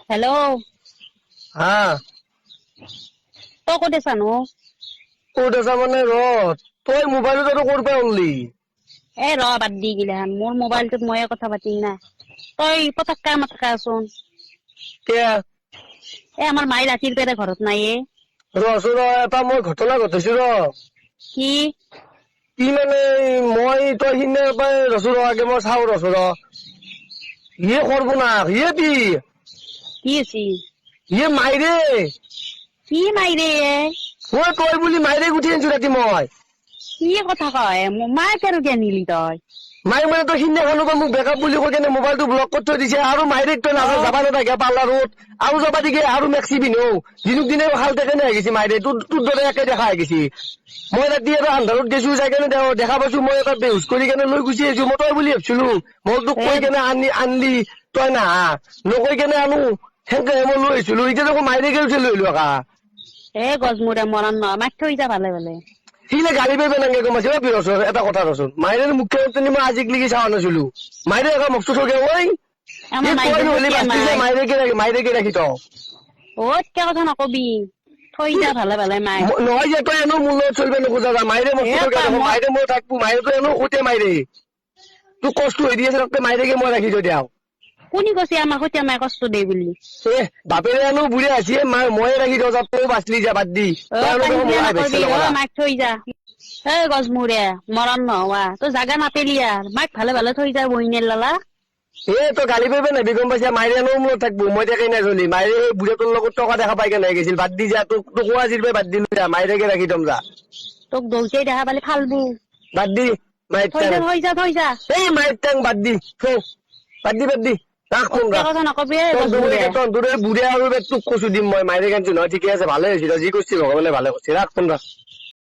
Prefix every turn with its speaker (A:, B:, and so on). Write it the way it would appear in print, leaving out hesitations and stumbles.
A: Hello'.
B: হা
A: তই ক'ত আছা নো?
B: ক'ত আছা মানে তই মোবাইলত আৰু ক'ৰ পৰা উনলি?
A: বাদ দি গিলাখান মোৰ মোবাইলটোত ময়ে কথা পাতিম না। তই পতক্কা আমাৰ থাকাচোন।
B: কিয়া
A: আমাৰ মায়ে ৰাতিৰ পেৰে ঘৰত নাইয়ে।
B: এটা মই ঘটনা ঘটিছো
A: কি
B: কি মানে মই তই সিদিনা পৰাই আগে মই চাও ইয়ে কৰব না ইয়ে কি
A: কি হৈছে?
B: ইয়ে মাইৰে
A: কি মাইৰে
B: তই বুলি মাইৰে উঠি আনিছো ৰাতি মই
A: কি কথা কয়? মাক আৰু কিয় নিলি তই?
B: মাই মানে তই সিদিনাখনৰ পৰা মোক বেকআপ বুলি কৈ কেনে মোবাইলটো ব্লক কৰি থৈ দিছে আৰু মাইৰেক তই নাযাওঁ যাবা নাথাকে পাৰ্লাৰত আৰু যাবা দিকে আৰু মেক্সি পিন্ধো দিনক দিনে হালতে কেনে হৈ গৈছে মাইৰে তোৰ দৰে একে দেখা হৈ গৈছে। মই ৰাতি আৰু আন্ধাৰত গেছো যাই কেনে দেখা পাইছো মই এটা বেহুচ কৰি কেনে লৈ গুচি আহিছো। মই তই বুলি ভাবিছিলো মই তোক কৈ কেনে আনলি তই নাহা নকৈ কেনে আনো সেনেকে মই লৈ আহিছিলো। এতিয়া দেখোন মাইৰে উঠি লৈ আহিলো আকা
A: গজমুৰে মৰণ নহয় মাক থৈ যা ভালে ভালে।
B: সিলে গালি পাৰিব নালাগে গম পাইছে এটা কথা ৰচোন মাইৰে মুখ্যমন্ত্ৰী মই আজিক লেগি চাৱা নাছিলো মাইৰে একা মকটো থগে ঐ
A: আমাৰ
B: তই
A: মাইকটো
B: নহলি
A: সতীয়া
B: বাচলি যে
A: মাই
B: মাইৰেকে ৰাখি থ
A: কিয় কথা নকবি। থৈ যা ভালে ভালে মাক।
B: নহয় যে তই এনো মোৰ লগত চলিব নোখোজা মাইৰে মকটো থগে দেখোন মাইৰে মই থাকবো মাইৰেতো এনো সতে মাইৰে তোক কষ্ট হৈ দি আছে তাতে মাইৰেকে মই ৰাখি থৈ দিওঁ।
A: কোনি কৈছে আমাৰ সতীয়া মাই কষ্ট দে বুলি?
B: বাপেৰে আনো বুঢ়ী আছে ময়ে ৰাখি থওঁ তই বাচলি যা বাদ দি তই
A: কাজিয়া
B: ভাবিছে
A: নকৰবি
B: নকৰা
A: মাক থৈ যা। গজমুৰে মৰণ নোহোৱা তই জাগা নাপেলি আৰ মাক ভালে ভালে থৈ যা বহিনীৰ লালা।
B: তই গালি পাৰিব নাবি গম পাইছা মাইৰে আনো মোৰ থাকবো মই তাকে নাই চলি মাইৰে বুঢ়াটোৰ লগত টকা দেখা পাই কেনে গৈছিল বাদ দি যা তোক আজিৰ পৰা বাদ দিলো যা মাইৰেকে ৰাখি থম যা
A: তোক দৌচাই দেখা পালি ফালবো।
B: বাদ দি মাইৰ
A: থৈ যা থৈ যা থৈ যা।
B: মাইৰ টাং বাদ দি বাদ দি ৰাখ ফোন
A: অতকে
B: ৰাখ
A: কথা নকবি গজমুৰে।
B: তন্দুৰে বুঢ়া আৰু তোক কচু দিম মই মাইৰে কানছো নহয় ঠিকে আছে ভালে হৈছে যি কৰিছি ভগৱানে ভালে কৰিছে ৰাখ ফোন ৰাখ।